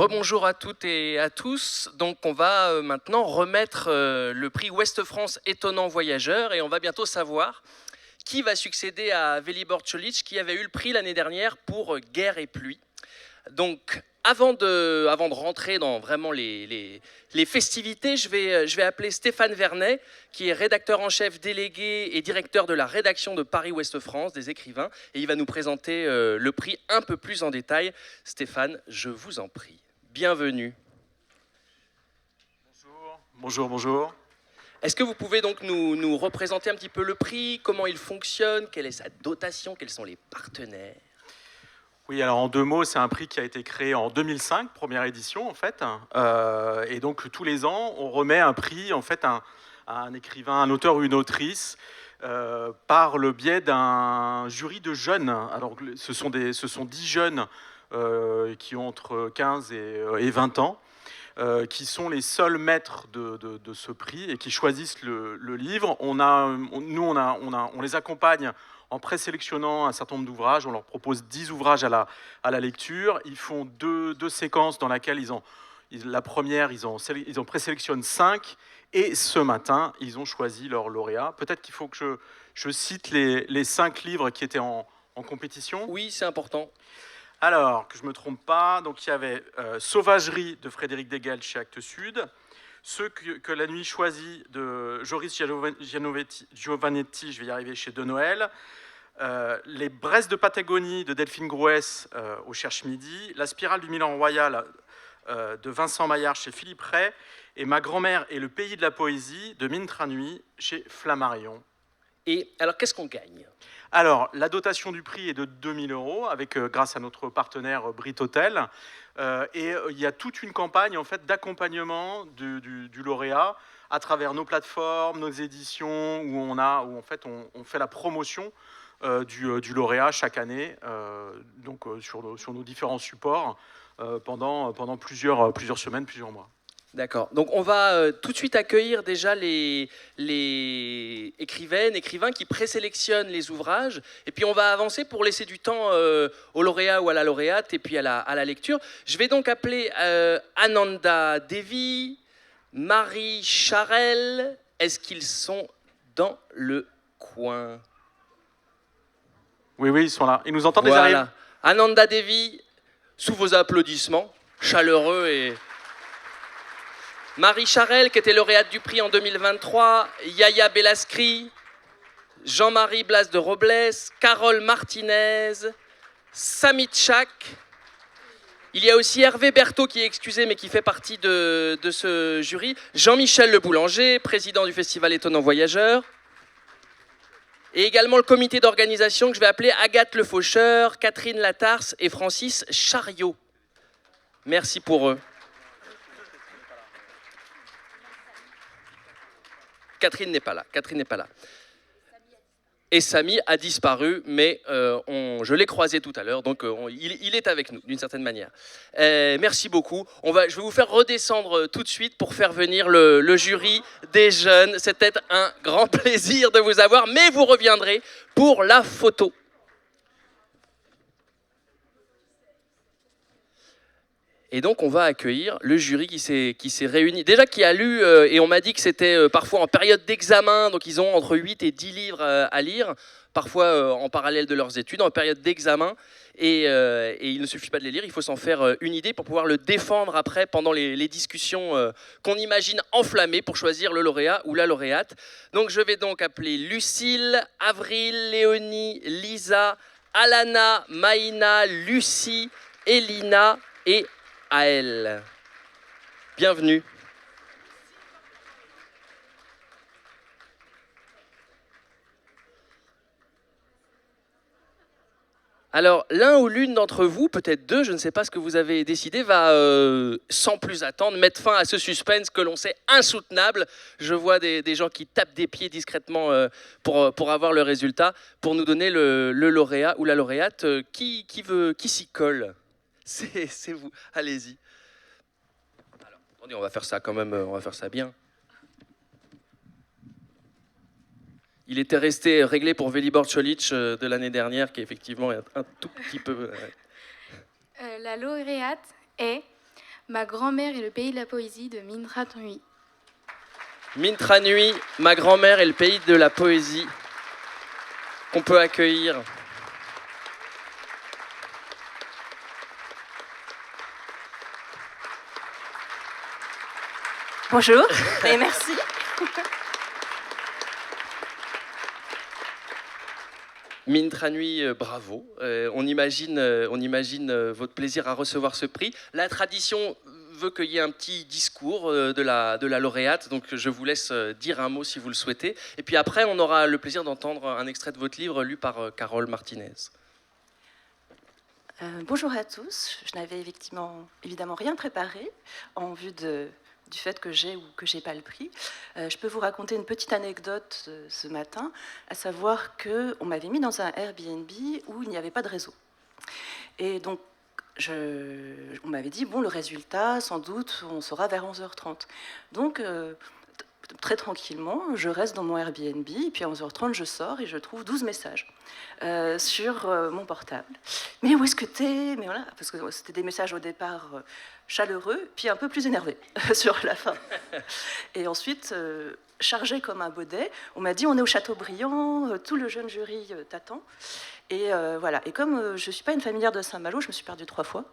Rebonjour à toutes et à tous. Donc on va maintenant remettre le prix Ouest France étonnant voyageur et on va bientôt savoir qui va succéder à Velibor Čolić qui avait eu le prix l'année dernière pour Guerre et pluie. Donc avant de rentrer dans vraiment les festivités, je vais appeler Stéphane Vernet, qui est rédacteur en chef délégué et directeur de la rédaction de Paris-Ouest France, des écrivains, et il va nous présenter le prix un peu plus en détail. Stéphane, je vous en prie. Bienvenue. Bonjour. Est-ce que vous pouvez donc nous représenter un petit peu le prix, comment il fonctionne, quelle est sa dotation, quels sont les partenaires ? Oui, alors en 2 mots, c'est un prix qui a été créé en 2005, première édition en fait. Et donc tous les ans, on remet un prix en fait à un écrivain, un auteur ou une autrice par le biais d'un jury de jeunes. Alors ce sont 10 jeunes qui ont entre 15 et 20 ans. Qui sont les seuls maîtres de ce prix et qui choisissent le livre. On les accompagne en présélectionnant un certain nombre d'ouvrages. On leur propose 10 ouvrages à la lecture. Ils font deux séquences dans lesquelles la première, ils en présélectionnent 5. Et ce matin, ils ont choisi leur lauréat. Peut-être qu'il faut que je cite les 5 livres qui étaient en compétition. Oui, c'est important. Alors, que je ne me trompe pas, donc il y avait Sauvagerie de Frédéric Degel chez Actes Sud, Ceux que la nuit choisit de Joris Giovannetti, je vais y arriver, chez De Noël, Les Braises de Patagonie de Delphine Grouès au Cherche Midi, La Spirale du Milan Royal de Vincent Maillard chez Philippe Ray, et Ma grand-mère et le pays de la poésie de Mine Tranuit chez Flammarion. Et alors, qu'est-ce qu'on gagne ? Alors, la dotation du prix est de 2 000 €, grâce à notre partenaire Brit Hotel. Et il y a toute une campagne en fait, d'accompagnement du lauréat à travers nos plateformes, nos éditions, où on fait la promotion du lauréat chaque année, sur nos différents supports pendant plusieurs semaines, plusieurs mois. D'accord. Donc on va tout de suite accueillir déjà les écrivains qui présélectionnent les ouvrages. Et puis on va avancer pour laisser du temps au lauréat ou à la lauréate et puis à la lecture. Je vais donc appeler Ananda Devi, Marie Charel. Est-ce qu'ils sont dans le coin ? Oui, ils sont là. Ils nous entendent, voilà. Ils arrivent. Ananda Devi, sous vos applaudissements, chaleureux et... Marie Charel, qui était lauréate du prix en 2023, Yaya Bellaskri, Jean-Marie Blas de Robles, Carole Martinez, Samy Tchak. Il y a aussi Hervé Berthaud qui est excusé mais qui fait partie de ce jury. Jean-Michel Le Boulanger, président du Festival Étonnant Voyageur. Et également le comité d'organisation que je vais appeler Agathe Le Faucheur, Catherine Latarse et Francis Chariot. Merci pour eux. Catherine n'est pas là. Et Samy a disparu, mais je l'ai croisé tout à l'heure, donc il est avec nous, d'une certaine manière. Merci beaucoup. Je vais vous faire redescendre tout de suite pour faire venir le jury des jeunes. C'était un grand plaisir de vous avoir, mais vous reviendrez pour la photo. Et donc, on va accueillir le jury qui s'est réuni, déjà qui a lu, et on m'a dit que c'était parfois en période d'examen, donc ils ont entre 8 et 10 livres à lire, parfois en parallèle de leurs études, en période d'examen, et il ne suffit pas de les lire, il faut s'en faire une idée pour pouvoir le défendre après pendant les discussions qu'on imagine enflammées pour choisir le lauréat ou la lauréate. Donc, je vais donc appeler Lucille, Avril, Léonie, Lisa, Alana, Maïna, Lucie, Elina et à elle. Bienvenue. Alors, l'un ou l'une d'entre vous, peut-être deux, je ne sais pas ce que vous avez décidé, va, sans plus attendre, mettre fin à ce suspense que l'on sait insoutenable. Je vois des gens qui tapent des pieds discrètement pour avoir le résultat, pour nous donner le lauréat ou la lauréate. Qui s'y colle ? C'est vous. Allez-y. Alors, attendez, on va faire ça quand même, on va faire ça bien. Il était resté réglé pour Velibor Čolić de l'année dernière, qui est effectivement un tout petit peu... La lauréate est Ma grand-mère et le pays de la poésie de Mintra Tanui. Mintra Nui, ma grand-mère et le pays de la poésie, qu'on peut accueillir. Bonjour et merci. Mintra Nui, bravo. On imagine votre plaisir à recevoir ce prix. La tradition veut qu'il y ait un petit discours de la lauréate, donc je vous laisse dire un mot si vous le souhaitez. Et puis après, on aura le plaisir d'entendre un extrait de votre livre lu par Carole Martinez. Bonjour à tous. Je n'avais évidemment rien préparé en vue du fait que j'ai ou que j'ai pas le prix. Je peux vous raconter une petite anecdote ce matin, à savoir qu'on m'avait mis dans un Airbnb où il n'y avait pas de réseau. Et donc, on m'avait dit, bon, le résultat, sans doute, on saura vers 11h30. Donc, très tranquillement, je reste dans mon Airbnb, et puis à 11h30, je sors et je trouve 12 messages sur mon portable. Mais où est-ce que t'es? Mais voilà, parce que c'était des messages au départ chaleureux, puis un peu plus énervés sur la fin. Et ensuite, chargé comme un baudet, on m'a dit, on est au Châteaubriand, tout le jeune jury t'attend. Et voilà. Et comme je ne suis pas une familière de Saint-Malo, je me suis perdue 3 fois,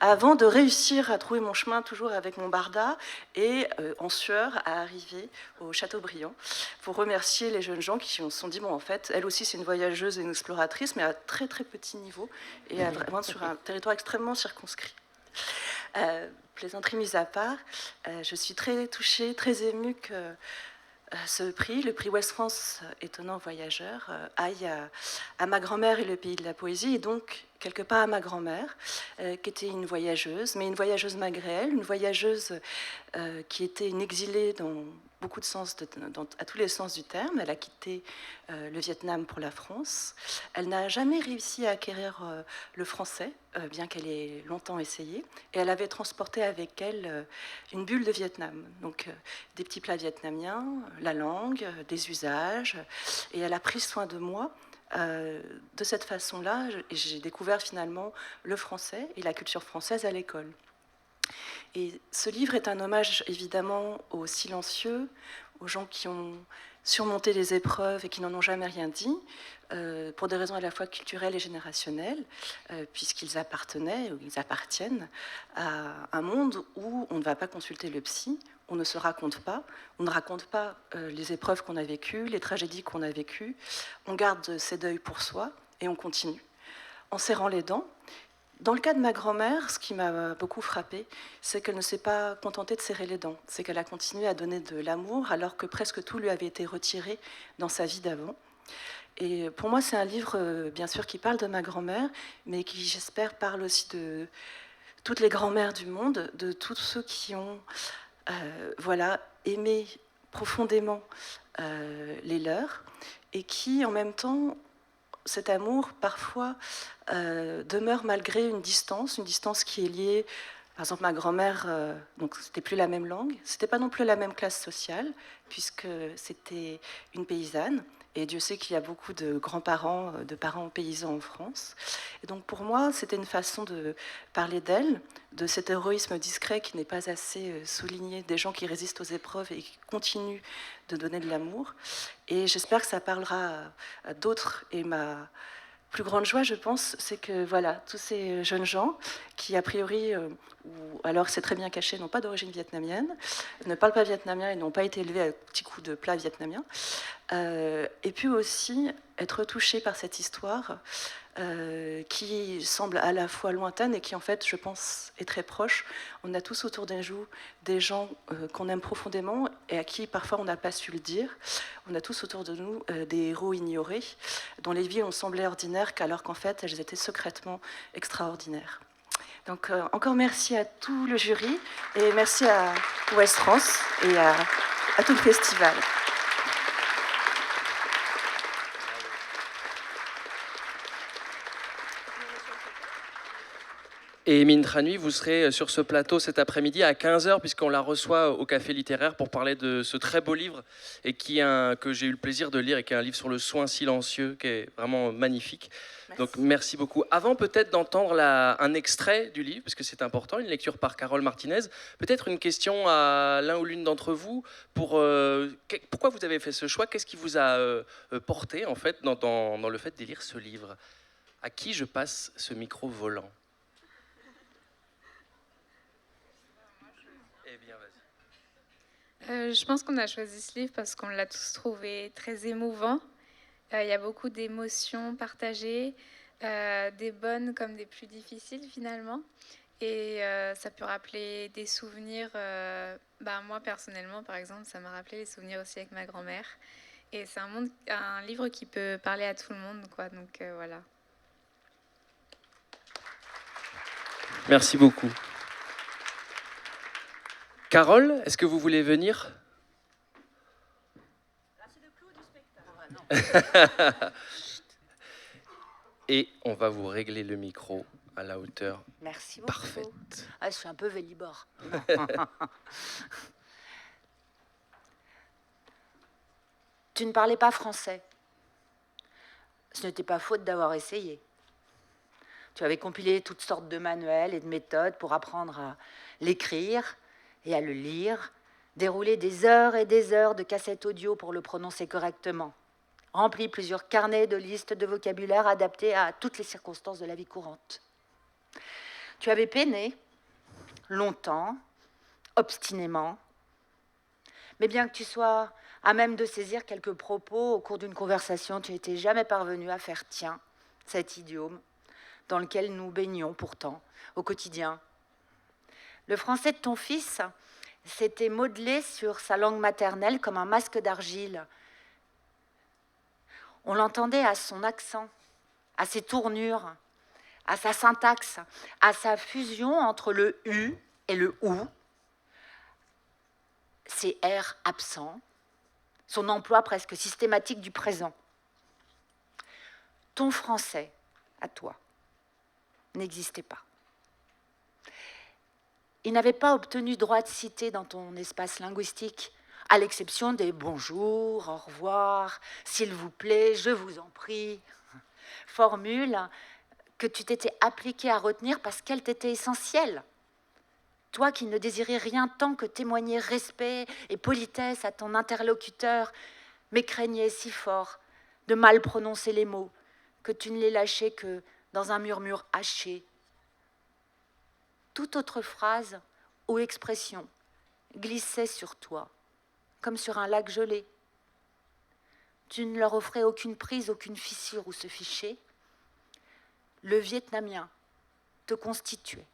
avant de réussir à trouver mon chemin, toujours avec mon barda, et en sueur, à arriver au Châteaubriand, pour remercier les jeunes gens qui se sont dit, bon, en fait, elle aussi, c'est une voyageuse et une exploratrice, mais à très, très petit niveau, et vraiment sur un territoire extrêmement circonscrit. Plaisanterie mise à part, je suis très touchée, très émue que ce prix, le prix Ouest France Étonnant Voyageur, aille à ma grand-mère et le pays de la poésie, et donc quelque part à ma grand-mère, qui était une voyageuse, mais une voyageuse malgré elle, une voyageuse qui était une exilée dans beaucoup de sens, à tous les sens du terme. Elle a quitté le Vietnam pour la France. Elle n'a jamais réussi à acquérir le français, bien qu'elle ait longtemps essayé. Et elle avait transporté avec elle une bulle de Vietnam, donc des petits plats vietnamiens, la langue, des usages. Et elle a pris soin de moi. De cette façon-là, j'ai découvert finalement le français et la culture française à l'école. Et ce livre est un hommage évidemment aux silencieux, aux gens qui ont surmonté les épreuves et qui n'en ont jamais rien dit, pour des raisons à la fois culturelles et générationnelles, puisqu'ils appartenaient ou ils appartiennent à un monde où on ne va pas consulter le psy, on ne se raconte pas, on ne raconte pas les épreuves qu'on a vécues, les tragédies qu'on a vécues, on garde ses deuils pour soi et on continue, en serrant les dents. Dans le cas de ma grand-mère, ce qui m'a beaucoup frappée, c'est qu'elle ne s'est pas contentée de serrer les dents. C'est qu'elle a continué à donner de l'amour alors que presque tout lui avait été retiré dans sa vie d'avant. Et pour moi, c'est un livre, bien sûr, qui parle de ma grand-mère, mais qui, j'espère, parle aussi de toutes les grand-mères du monde, de tous ceux qui ont aimé profondément les leurs, et qui, en même temps, cet amour, parfois, demeure malgré une distance qui est liée. Par exemple, ma grand-mère, donc c'était plus la même langue, c'était pas non plus la même classe sociale, puisque c'était une paysanne. Et Dieu sait qu'il y a beaucoup de grands-parents, de parents paysans en France. Et donc pour moi, c'était une façon de parler d'elle, de cet héroïsme discret qui n'est pas assez souligné, des gens qui résistent aux épreuves et qui continuent de donner de l'amour. Et j'espère que ça parlera à d'autres. Et ma plus grande joie, je pense, c'est que voilà, tous ces jeunes gens qui, a priori, ou alors c'est très bien caché, n'ont pas d'origine vietnamienne, ne parlent pas vietnamien et n'ont pas été élevés à petits coups de plats vietnamiens, et puis aussi être touchés par cette histoire qui semble à la fois lointaine et qui, en fait, je pense, est très proche. On a tous autour des joues des gens qu'on aime profondément et à qui, parfois, on n'a pas su le dire. On a tous autour de nous des héros ignorés, dont les vies ont semblé ordinaires, alors qu'en fait, elles étaient secrètement extraordinaires. Donc, encore merci à tout le jury et merci à Ouest France et à tout le festival. Et Minh Tran Huy, vous serez sur ce plateau cet après-midi à 15h, puisqu'on la reçoit au Café Littéraire pour parler de ce très beau livre et que j'ai eu le plaisir de lire, et qui est un livre sur le soin silencieux, qui est vraiment magnifique. Merci. Donc merci beaucoup. Avant peut-être d'entendre un extrait du livre, parce que c'est important, une lecture par Carole Martinez, peut-être une question à l'un ou l'une d'entre vous. Pourquoi vous avez fait ce choix? Qu'est-ce qui vous a porté en fait dans le fait d'élire ce livre? À qui je passe ce micro volant? Eh bien, vas-y. Je pense qu'on a choisi ce livre parce qu'on l'a tous trouvé très émouvant. Il y a beaucoup d'émotions partagées, des bonnes comme des plus difficiles finalement. Et ça peut rappeler des souvenirs. Moi, personnellement, par exemple, ça m'a rappelé les souvenirs aussi avec ma grand-mère. Et c'est un livre qui peut parler à tout le monde, quoi. Donc voilà. Merci beaucoup. Carole, est-ce que vous voulez venir? Et on va vous régler le micro à la hauteur Merci beaucoup. parfaite. Ah, je suis un peu Vélibor. Tu ne parlais pas français. Ce n'était pas faute d'avoir essayé. Tu avais compilé toutes sortes de manuels et de méthodes pour apprendre à l'écrire et à le lire, dérouler des heures et des heures de cassettes audio pour le prononcer correctement, rempli plusieurs carnets de listes de vocabulaire adaptés à toutes les circonstances de la vie courante. Tu avais peiné, longtemps, obstinément, mais bien que tu sois à même de saisir quelques propos au cours d'une conversation, tu n'étais jamais parvenu à faire tien cet idiome dans lequel nous baignons pourtant au quotidien. Le français de ton fils s'était modelé sur sa langue maternelle comme un masque d'argile. On l'entendait à son accent, à ses tournures, à sa syntaxe, à sa fusion entre le « u » et le « ou », ses « r » absents, son emploi presque systématique du présent. Ton français, à toi, n'existait pas. Il n'avait pas obtenu droit de cité dans ton espace linguistique, à l'exception des « bonjour »,« au revoir »,« s'il vous plaît »,« je vous en prie », formules que tu t'étais appliqué à retenir parce qu'elles t'étaient essentielles. Toi qui ne désirais rien tant que témoigner respect et politesse à ton interlocuteur, mais craignais si fort de mal prononcer les mots que tu ne les lâchais que dans un murmure haché. Toute autre phrase ou expression glissait sur toi, comme sur un lac gelé. Tu ne leur offrais aucune prise, aucune fissure où se ficher. Le vietnamien te constituait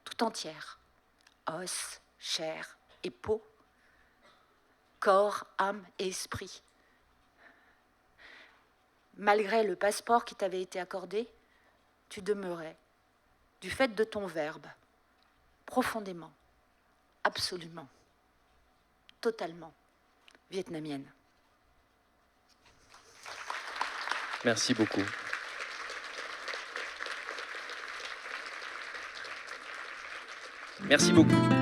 tout entière, os, chair et peau, corps, âme et esprit. Malgré le passeport qui t'avait été accordé, tu demeurais, du fait de ton verbe, profondément, absolument, totalement vietnamienne. Merci beaucoup. Merci beaucoup.